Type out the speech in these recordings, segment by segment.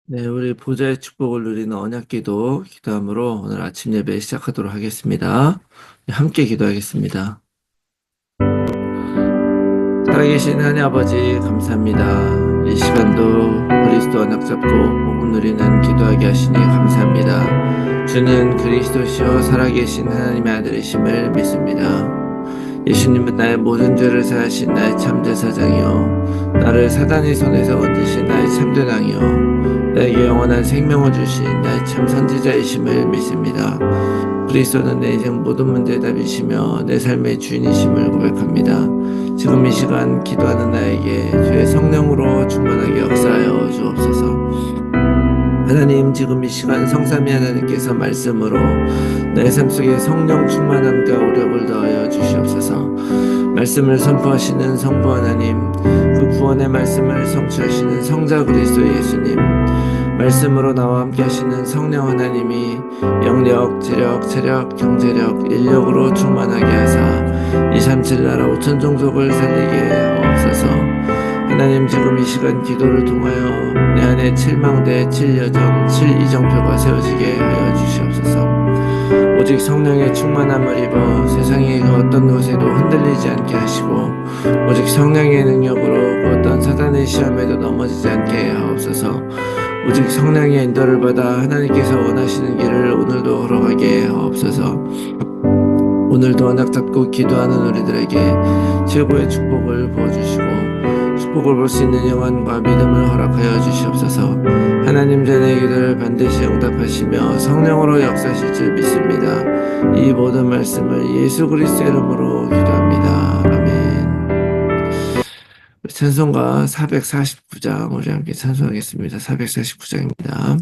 네, 우리 보좌의 축복을 누리는 언약기도 기도함으로 오늘 아침 예배 시작하도록 하겠습니다. 네, 함께 기도하겠습니다. 살아계신 하나님 아버지 감사합니다. 이 시간도 그리스도 언약 잡고 복음 누리는 기도하게 하시니 감사합니다. 주는 그리스도시요 살아계신 하나님의 아들이심을 믿습니다. 예수님은 나의 모든 죄를 사하신 나의 참제사장이요 나를 사단의 손에서 건지신 나의 참된 왕이요 나에게 영원한 생명을 주신 나의 참 선지자이심을 믿습니다. 그리스도는 내 인생 모든 문제의 답이시며 내 삶의 주인이심을 고백합니다. 지금 이 시간 기도하는 나에게 주의 성령으로 충만하게 역사하여 주옵소서. 하나님, 지금 이 시간 성삼위 하나님께서 말씀으로 내 삶 속에 성령 충만함과 오력을 더하여 주시옵소서. 말씀을 선포하시는 성부 하나님, 그 구원의 말씀을 성취하시는 성자 그리스도 예수님, 말씀으로 나와 함께 하시는 성령 하나님이 영력, 재력, 체력, 경제력, 인력으로 충만하게 하사 237 나라 5천 종족을 살리게 하옵소서. 하나님, 지금 이 시간 기도를 통하여 내 안에 7망대, 7여정, 7이정표가 세워지게 하여 주시옵소서. 오직 성령의 충만함을 입어 세상의 그 어떤 것에도 흔들리지 않게 하시고 오직 성령의 능력으로 그 어떤 사단의 시험에도 넘어지지 않게 하옵소서. 오직 성령의 인도를 받아 하나님께서 원하시는 길을 오늘도 걸어가게 하옵소서. 오늘도 언약 잡고 기도하는 우리들에게 최고의 축복을 부어주시고 축복을 볼 수 있는 영안과 믿음을 허락하여 주시옵소서. 하나님, 내 기도를 반드시 응답하시며 성령으로 역사하실 줄 믿습니다. 이 모든 말씀을 예수 그리스도의 이름으로 기도합니다. 아멘. 찬송가 449장 우리 함께 찬송하겠습니다. 449장입니다.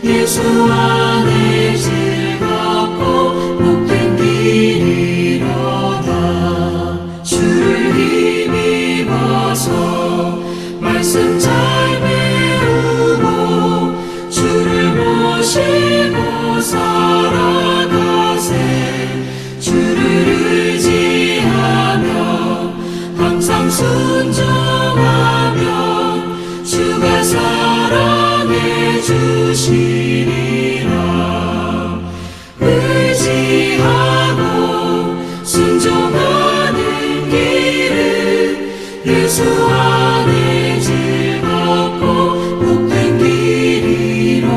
예수 안에 주시리라. 의지하고 순종하는 길은 예수 안에 즐겁고 복된 길이로다.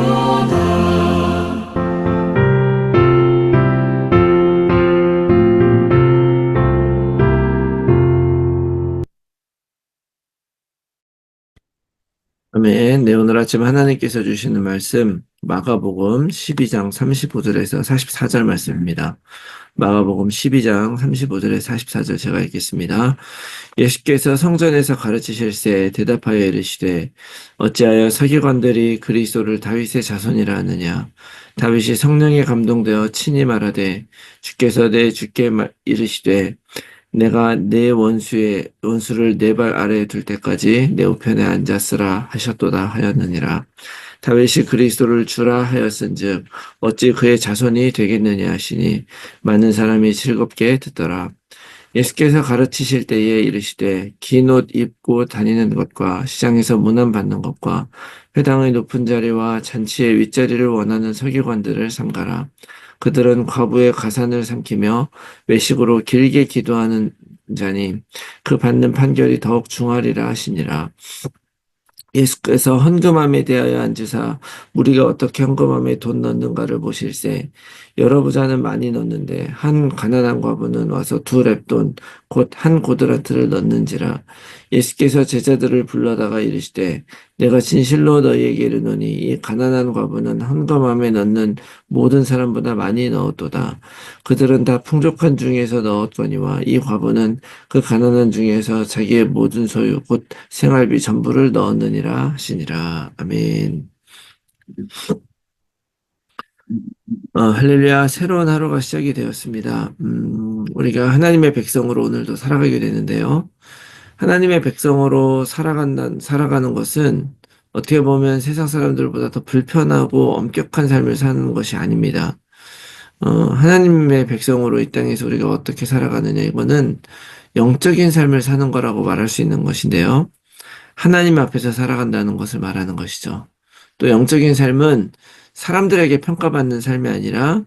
아멘. 네, 오늘 아침 하나님께서 주시는 말씀, 마가복음 12장 35절에서 44절 말씀입니다. 마가복음 12장 35절에서 44절 제가 읽겠습니다. 예수께서 성전에서 가르치실새 대답하여 이르시되 어찌하여 서기관들이 그리스도를 다윗의 자손이라 하느냐. 다윗이 성령에 감동되어 친히 말하되 주께서 내 주께 이르시되 내가 내 원수를 내 발 아래에 둘 때까지 내 우편에 앉았으라 하셨도다 하였느니라. 다윗이 그리스도를 주라 하였은즉 어찌 그의 자손이 되겠느냐 하시니 많은 사람이 즐겁게 듣더라. 예수께서 가르치실 때에 이르시되 긴 옷 입고 다니는 것과 시장에서 문안 받는 것과 회당의 높은 자리와 잔치의 윗자리를 원하는 서기관들을 삼가라. 그들은 과부의 가산을 삼키며 외식으로 길게 기도하는 자니 그 받는 판결이 더욱 중하리라 하시니라. 예수께서 헌금함에 대하여 앉으사 우리가 어떻게 헌금함에 돈 넣는가를 보실세. 여러 부자는 많이 넣는데 한 가난한 과부는 와서 두 렙돈 곧 한 고드란트를 넣는지라. 예수께서 제자들을 불러다가 이르시되 내가 진실로 너희에게 이르노니 이 가난한 과부는 헌금함에 넣는 모든 사람보다 많이 넣었도다. 그들은 다 풍족한 중에서 넣었거니와 이 과부는 그 가난한 중에서 자기의 모든 소유 곧 생활비 전부를 넣었느니라 하시니라. 아멘. 할렐루야. 새로운 하루가 시작이 되었습니다. 우리가 하나님의 백성으로 오늘도 살아가게 되는데요. 하나님의 백성으로 살아가는 것은 어떻게 보면 세상 사람들보다 더 불편하고 엄격한 삶을 사는 것이 아닙니다. 하나님의 백성으로 이 땅에서 우리가 어떻게 살아가느냐, 이거는 영적인 삶을 사는 거라고 말할 수 있는 것인데요. 하나님 앞에서 살아간다는 것을 말하는 것이죠. 또 영적인 삶은 사람들에게 평가받는 삶이 아니라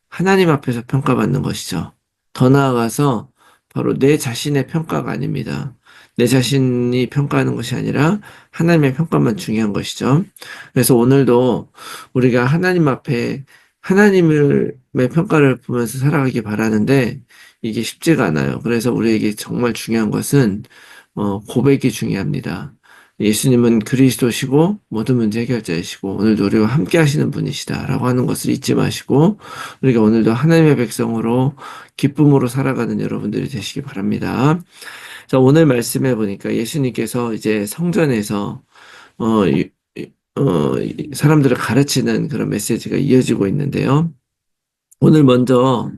하나님 앞에서 평가받는 것이죠. 더 나아가서 바로 내 자신의 평가가 아닙니다. 내 자신이 평가하는 것이 아니라 하나님의 평가만 중요한 것이죠. 그래서 오늘도 우리가 하나님 앞에 하나님의 평가를 보면서 살아가기 바라는데 이게 쉽지가 않아요. 그래서 우리에게 정말 중요한 것은 고백이 중요합니다. 예수님은 그리스도시고 모든 문제 해결자이시고 오늘도 우리와 함께 하시는 분이시다라고 하는 것을 잊지 마시고 우리가 오늘도 하나님의 백성으로 기쁨으로 살아가는 여러분들이 되시기 바랍니다. 자, 오늘 말씀해 보니까 예수님께서 이제 성전에서 어, 사람들을 가르치는 그런 메시지가 이어지고 있는데요. 오늘 먼저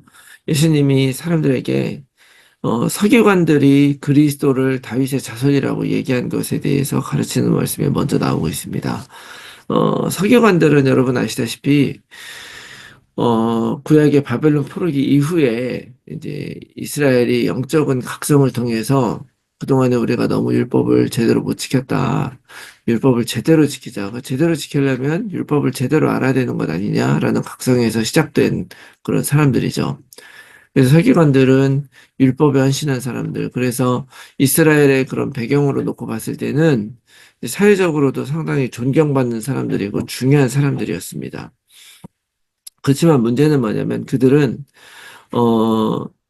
예수님이 사람들에게 서기관들이 그리스도를 다윗의 자손이라고 얘기한 것에 대해서 가르치는 말씀이 먼저 나오고 있습니다. 서기관들은 여러분 아시다시피 구약의 바벨론 포로기 이후에 이제 이스라엘이 영적인 각성을 통해서 그동안에 우리가 너무 율법을 제대로 못 지켰다. 율법을 제대로 지키자. 제대로 지키려면 율법을 제대로 알아야 되는 것 아니냐라는 각성에서 시작된 그런 사람들이죠. 그래서 서기관들은 율법에 헌신한 사람들. 그래서 이스라엘의 그런 배경으로 놓고 봤을 때는 사회적으로도 상당히 존경받는 사람들이고 중요한 사람들이었습니다. 그렇지만 문제는 뭐냐면 그들은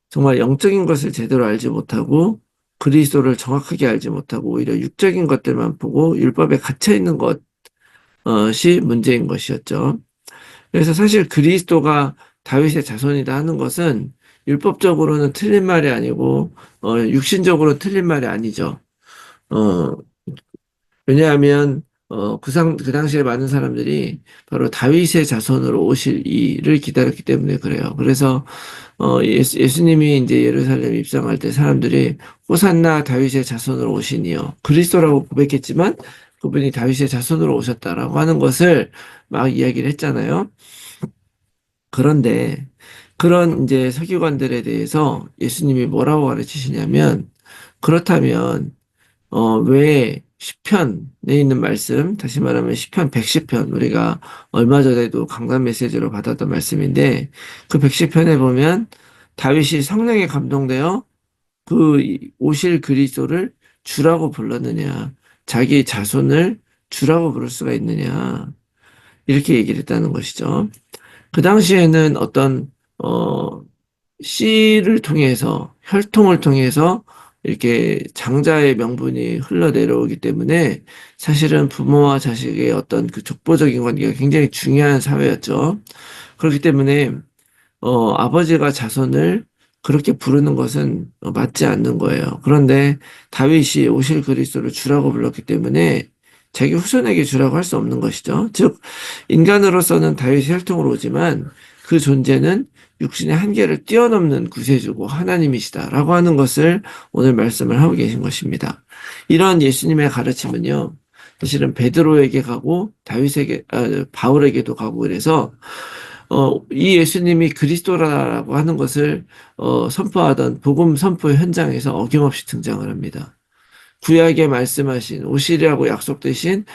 정말 영적인 것을 제대로 알지 못하고 그리스도를 정확하게 알지 못하고 오히려 육적인 것들만 보고 율법에 갇혀 있는 것이 문제인 것이었죠. 그래서 사실 그리스도가 다윗의 자손이다 하는 것은 율법적으로는 틀린 말이 아니고 육신적으로 틀린 말이 아니죠. 어, 왜냐하면 그 당시에 많은 사람들이 바로 다윗의 자손으로 오실 이를 기다렸기 때문에 그래요. 그래서 예수님이 이제 예루살렘 입성할 때 사람들이 호산나 다윗의 자손으로 오시니요. 그리스도라고 고백했지만 그분이 다윗의 자손으로 오셨다라고 하는 것을 막 이야기를 했잖아요. 그런데 그런 이제 서기관들에 대해서 예수님이 뭐라고 가르치시냐면 그렇다면 왜 시편에 있는 말씀, 다시 말하면 시편 110편, 우리가 얼마 전에도 강단 메시지로 받았던 말씀인데, 그 110편에 보면 다윗이 성령에 감동되어 오실 그리스도를 주라고 불렀느냐, 자기 자손을 주라고 부를 수가 있느냐, 이렇게 얘기를 했다는 것이죠. 그 당시에는 어, 씨를 통해서, 혈통을 통해서 이렇게 장자의 명분이 흘러내려오기 때문에 사실은 부모와 자식의 어떤 그 족보적인 관계가 굉장히 중요한 사회였죠. 그렇기 때문에 아버지가 자손을 그렇게 부르는 것은 맞지 않는 거예요. 그런데 다윗이 오실 그리스도를 주라고 불렀기 때문에 자기 후손에게 주라고 할 수 없는 것이죠. 즉, 인간으로서는 다윗이 혈통으로 오지만 그 존재는 육신의 한계를 뛰어넘는 구세주고 하나님이시다라고 하는 것을 오늘 말씀을 하고 계신 것입니다. 이런 예수님의 가르침은요, 사실은 베드로에게 가고 바울에게도 가고 그래서 이 예수님이 그리스도라고 하는 것을 선포하던 복음 선포 현장에서 어김없이 등장을 합니다. 구약에 말씀하신 오시리라고 약속되신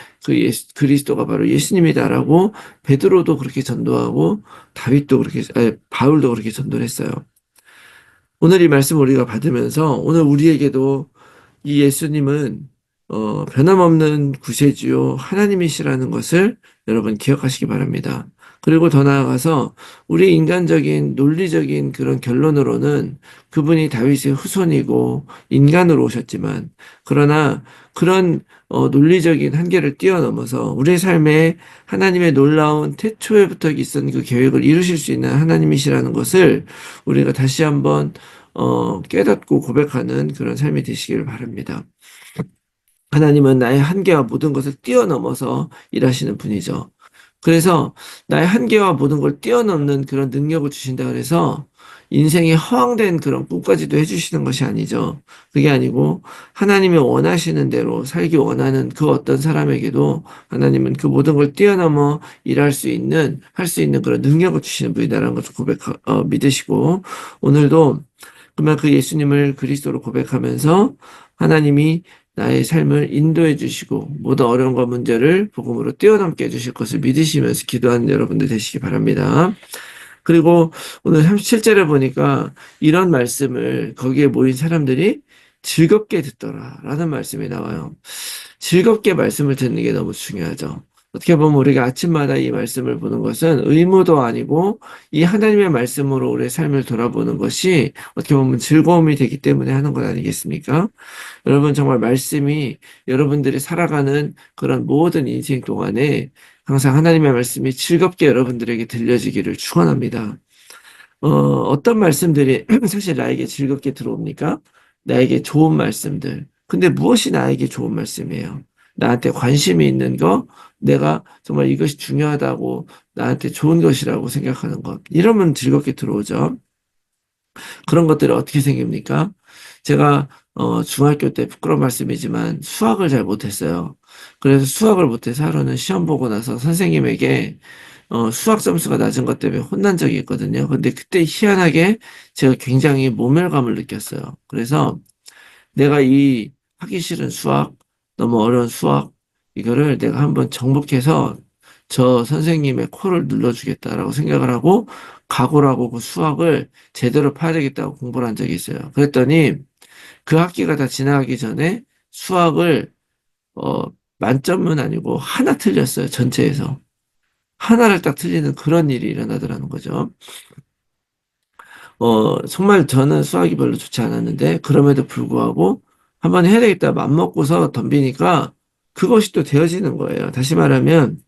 그리스도가 바로 예수님이다라고 베드로도 그렇게 전도하고 바울도 그렇게 전도를 했어요. 오늘 이 말씀을 우리가 받으면서 오늘 우리에게도 이 예수님은 변함없는 구세주요 하나님이시라는 것을 여러분 기억하시기 바랍니다. 그리고 더 나아가서 우리 인간적인 논리적인 그런 결론으로는 그분이 다윗의 후손이고 인간으로 오셨지만 그러나 그런 논리적인 한계를 뛰어넘어서 우리의 삶에 하나님의 놀라운 태초에부터 있었던 그 계획을 이루실 수 있는 하나님이시라는 것을 우리가 다시 한번 깨닫고 고백하는 그런 삶이 되시기를 바랍니다. 하나님은 나의 한계와 모든 것을 뛰어넘어서 일하시는 분이죠. 그래서 나의 한계와 모든 걸 뛰어넘는 그런 능력을 주신다 그래서 인생에 허황된 그런 꿈까지도 해주시는 것이 아니죠. 그게 아니고 하나님이 원하시는 대로 살기 원하는 그 어떤 사람에게도 하나님은 그 모든 걸 뛰어넘어 할 수 있는 그런 능력을 주시는 분이다라는 것을 믿으시고 오늘도 그러면 그 예수님을 그리스도로 고백하면서 하나님이 나의 삶을 인도해 주시고 모든 어려움과 문제를 복음으로 뛰어넘게 해주실 것을 믿으시면서 기도하는 여러분들 되시기 바랍니다. 그리고 오늘 37절에 보니까 이런 말씀을 거기에 모인 사람들이 즐겁게 듣더라라는 말씀이 나와요. 즐겁게 말씀을 듣는 게 너무 중요하죠. 어떻게 보면 우리가 아침마다 이 말씀을 보는 것은 의무도 아니고 이 하나님의 말씀으로 우리의 삶을 돌아보는 것이 어떻게 보면 즐거움이 되기 때문에 하는 것 아니겠습니까? 여러분 정말 말씀이 여러분들이 살아가는 그런 모든 인생 동안에 항상 하나님의 말씀이 즐겁게 여러분들에게 들려지기를 축원합니다. 어떤 말씀들이 사실 나에게 즐겁게 들어옵니까? 나에게 좋은 말씀들. 근데 무엇이 나에게 좋은 말씀이에요? 나한테 관심이 있는 거, 내가 정말 이것이 중요하다고 나한테 좋은 것이라고 생각하는 것. 이러면 즐겁게 들어오죠. 그런 것들이 어떻게 생깁니까? 제가 중학교 때 부끄러운 말씀이지만 수학을 잘 못했어요. 그래서 수학을 못해서 하루는 시험 보고 나서 선생님에게 수학 점수가 낮은 것 때문에 혼난 적이 있거든요. 근데 그때 희한하게 제가 굉장히 모멸감을 느꼈어요. 그래서 내가 이 하기 싫은 수학, 너무 어려운 수학, 이거를 내가 한번 정복해서 저 선생님의 코를 눌러주겠다라고 생각을 하고 각오를 하고 그 수학을 제대로 파야 되겠다고 공부를 한 적이 있어요. 그랬더니 그 학기가 다 지나가기 전에 수학을 어, 만점은 아니고 하나 틀렸어요. 전체에서. 하나를 딱 틀리는 그런 일이 일어나더라는 거죠. 정말 저는 수학이 별로 좋지 않았는데, 그럼에도 불구하고 한번 해야 되겠다 맘먹고서 덤비니까 그것이 또 되어지는 거예요. 다시 말하면,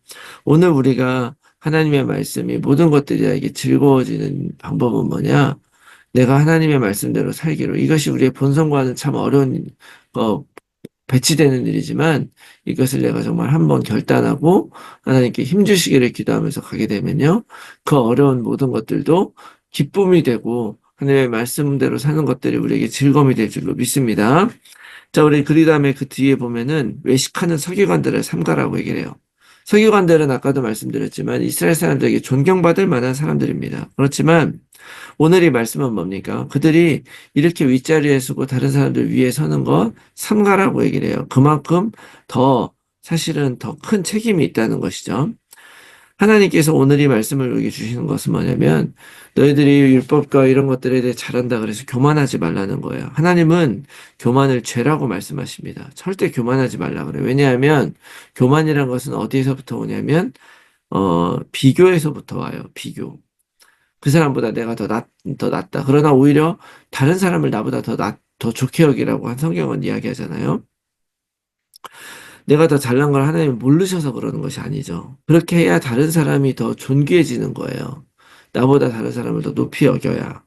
오늘 우리가 하나님의 말씀이 모든 것들이 나에게 즐거워지는 방법은 뭐냐? 내가 하나님의 말씀대로 살기로. 이것이 우리의 본성과는 참 어려운, 어, 배치되는 일이지만 이것을 내가 정말 한번 결단하고 하나님께 힘주시기를 기도하면서 가게 되면요. 그 어려운 모든 것들도 기쁨이 되고 하나님의 말씀대로 사는 것들이 우리에게 즐거움이 될 줄로 믿습니다. 자, 우리 그리 다음에 그 뒤에 보면은 외식하는 서기관들을 삼가라고 얘기를 해요. 서기관들은 아까도 말씀드렸지만 이스라엘 사람들에게 존경받을 만한 사람들입니다. 그렇지만 오늘 이 말씀은 뭡니까? 그들이 이렇게 윗자리에 서고 다른 사람들 위에 서는 것 삼가라고 얘기를 해요. 그만큼 더 사실은 더 큰 책임이 있다는 것이죠. 하나님께서 오늘 이 말씀을 여기 주시는 것은 뭐냐면 너희들이 율법과 이런 것들에 대해 잘한다 그래서 교만하지 말라는 거예요. 하나님은 교만을 죄라고 말씀하십니다. 절대 교만하지 말라 그래요. 왜냐하면 교만이란 것은 어디에서부터 오냐면 비교에서부터 와요. 비교. 그 사람보다 내가 더 낫다. 그러나 오히려 다른 사람을 나보다 더 좋게 여기라고 한 성경은 이야기하잖아요. 내가 더 잘난 걸 하나님 모르셔서 그러는 것이 아니죠. 그렇게 해야 다른 사람이 더 존귀해지는 거예요. 나보다 다른 사람을 더 높이 여겨야.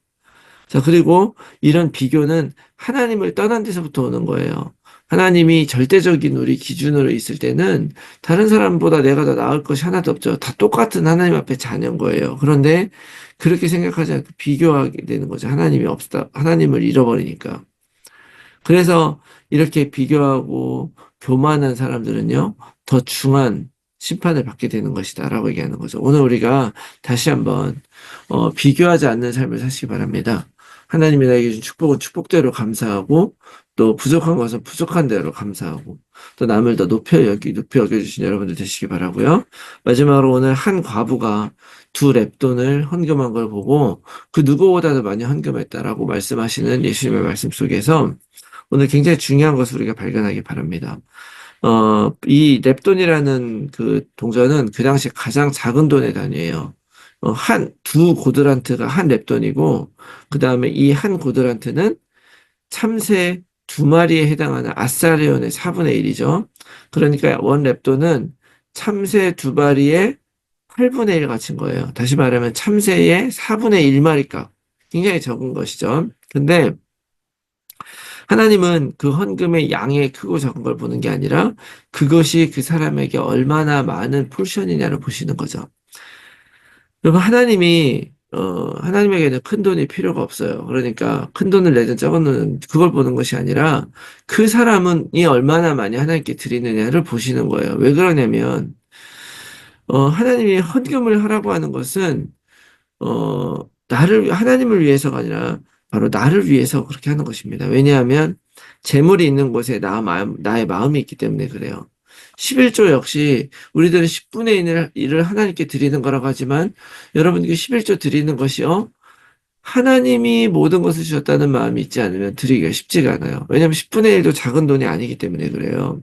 자, 그리고 이런 비교는 하나님을 떠난 데서부터 오는 거예요. 하나님이 절대적인 우리 기준으로 있을 때는 다른 사람보다 내가 더 나을 것이 하나도 없죠. 다 똑같은 하나님 앞에 자녀인 거예요. 그런데 그렇게 생각하지 않고 비교하게 되는 거죠. 하나님이 없다. 하나님을 잃어버리니까. 그래서 이렇게 비교하고 교만한 사람들은요, 더 중한 심판을 받게 되는 것이다라고 얘기하는 거죠. 오늘 우리가 다시 한번 비교하지 않는 삶을 사시기 바랍니다. 하나님이 나에게 준 축복은 축복대로 감사하고 또 부족한 것은 부족한 대로 감사하고 또 남을 더 높이 여겨주신 여러분들 되시기 바라고요. 마지막으로 오늘 한 과부가 두 렙돈을 헌금한 걸 보고 그 누구보다도 많이 헌금했다라고 말씀하시는 예수님의 말씀 속에서 오늘 굉장히 중요한 것을 우리가 발견하기 바랍니다. 이 렙돈이라는 그 동전은 그 당시 가장 작은 돈의 단위예요. 두 고드란트가 한 렙돈이고, 그 다음에 이 한 고드란트는 참새 두 마리에 해당하는 아사레온의 4분의 1이죠. 그러니까 원 렙돈은 참새 두 마리의 8분의 1 갇힌 거예요. 다시 말하면 참새의 4분의 1마리 값. 굉장히 적은 것이죠. 근데 하나님은 그 헌금의 양의 크고 적은 걸 보는 게 아니라 그것이 그 사람에게 얼마나 많은 포션이냐를 보시는 거죠. 그리고 하나님에게는 큰 돈이 필요가 없어요. 그러니까 큰 돈을 내든 적은 돈은 그걸 보는 것이 아니라 그 사람은 이 얼마나 많이 하나님께 드리느냐를 보시는 거예요. 왜 그러냐면, 하나님이 헌금을 하라고 하는 것은 하나님을 위해서가 아니라 바로 나를 위해서 그렇게 하는 것입니다. 왜냐하면 재물이 있는 곳에 나의 마음이 있기 때문에 그래요. 11조 역시 우리들은 10분의 1을 하나님께 드리는 거라고 하지만 여러분께 11조 드리는 것이요. 하나님이 모든 것을 주셨다는 마음이 있지 않으면 드리기가 쉽지가 않아요. 왜냐하면 10분의 1도 작은 돈이 아니기 때문에 그래요.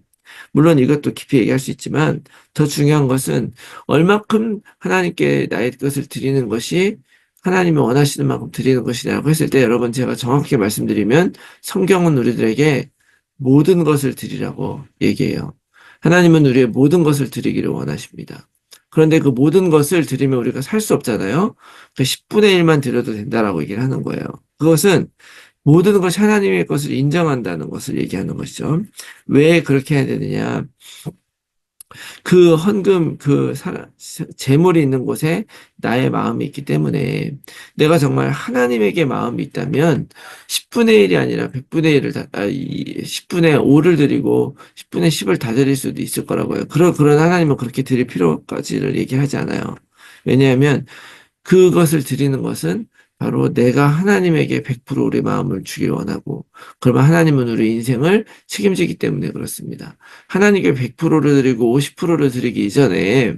물론 이것도 깊이 얘기할 수 있지만 더 중요한 것은 얼마큼 하나님께 나의 것을 드리는 것이 하나님이 원하시는 만큼 드리는 것이냐고 했을 때 여러분 제가 정확하게 말씀드리면 성경은 우리들에게 모든 것을 드리라고 얘기해요. 하나님은 우리의 모든 것을 드리기를 원하십니다. 그런데 그 모든 것을 드리면 우리가 살 수 없잖아요. 그 10분의 1만 드려도 된다라고 얘기를 하는 거예요. 그것은 모든 것이 하나님의 것을 인정한다는 것을 얘기하는 것이죠. 왜 그렇게 해야 되느냐? 그 헌금, 재물이 있는 곳에 나의 마음이 있기 때문에 내가 정말 하나님에게 마음이 있다면 10분의 1이 아니라 100분의 1을 10분의 5를 드리고 10분의 10을 다 드릴 수도 있을 거라고요. 그런 하나님은 그렇게 드릴 필요까지를 얘기하지 않아요. 왜냐하면 그것을 드리는 것은 바로 내가 하나님에게 100% 우리 마음을 주길 원하고, 그러면 하나님은 우리 인생을 책임지기 때문에 그렇습니다. 하나님께 100%를 드리고 50%를 드리기 이전에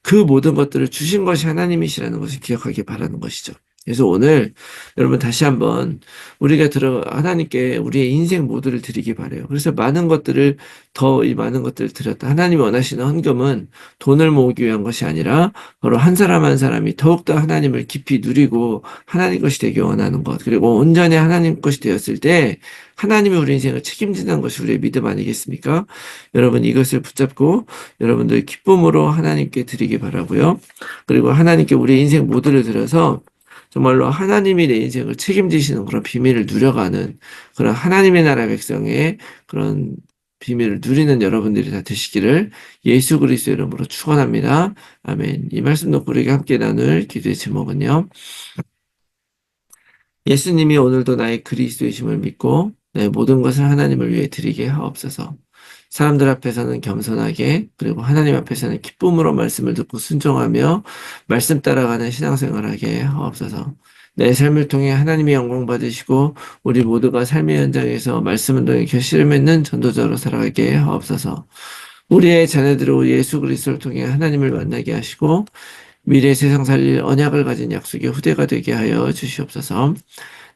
그 모든 것들을 주신 것이 하나님이시라는 것을 기억하기 바라는 것이죠. 그래서 오늘 여러분 다시 한번 우리가 하나님께 우리의 인생 모두를 드리기 바래요. 그래서 이 많은 것들을 드렸다. 하나님이 원하시는 헌금은 돈을 모으기 위한 것이 아니라 바로 한 사람 한 사람이 더욱더 하나님을 깊이 누리고 하나님 것이 되기 원하는 것. 그리고 온전히 하나님 것이 되었을 때 하나님이 우리 인생을 책임지는 것이 우리의 믿음 아니겠습니까? 여러분 이것을 붙잡고 여러분들 기쁨으로 하나님께 드리기 바라고요. 그리고 하나님께 우리 인생 모두를 드려서 정말로 하나님이 내 인생을 책임지시는 그런 비밀을 누려가는 그런 하나님의 나라 백성의 그런 비밀을 누리는 여러분들이 다 되시기를 예수 그리스도의 이름으로 축원합니다. 아멘. 이 말씀 듣고 우리가 함께 나눌 기도의 제목은요. 예수님이 오늘도 나의 그리스도이심을 믿고 내 모든 것을 하나님을 위해 드리게 하옵소서. 사람들 앞에서는 겸손하게, 그리고 하나님 앞에서는 기쁨으로 말씀을 듣고 순종하며 말씀 따라가는 신앙생활하게 하옵소서. 내 삶을 통해 하나님의 영광 받으시고 우리 모두가 삶의 현장에서 말씀 운동의 결실을 맺는 전도자로 살아가게 하옵소서. 우리의 자녀들을 예수 그리스도를 통해 하나님을 만나게 하시고 미래 세상 살릴 언약을 가진 약속의 후대가 되게 하여 주시옵소서.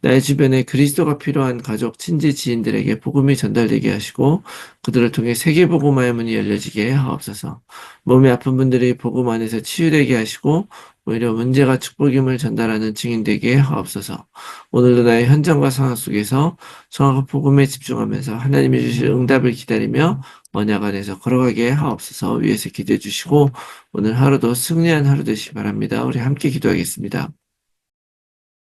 나의 주변에 그리스도가 필요한 가족, 친지, 지인들에게 복음이 전달되게 하시고 그들을 통해 세계 복음화의 문이 열려지게 하옵소서. 몸이 아픈 분들이 복음 안에서 치유되게 하시고 오히려 문제가 축복임을 전달하는 증인 되게 하옵소서. 오늘도 나의 현장과 상황 속에서 정확한 복음에 집중하면서 하나님이 주실 응답을 기다리며 언약 안에서 걸어가게 하옵소서. 위에서 기도해 주시고 오늘 하루도 승리한 하루 되시기 바랍니다. 우리 함께 기도하겠습니다.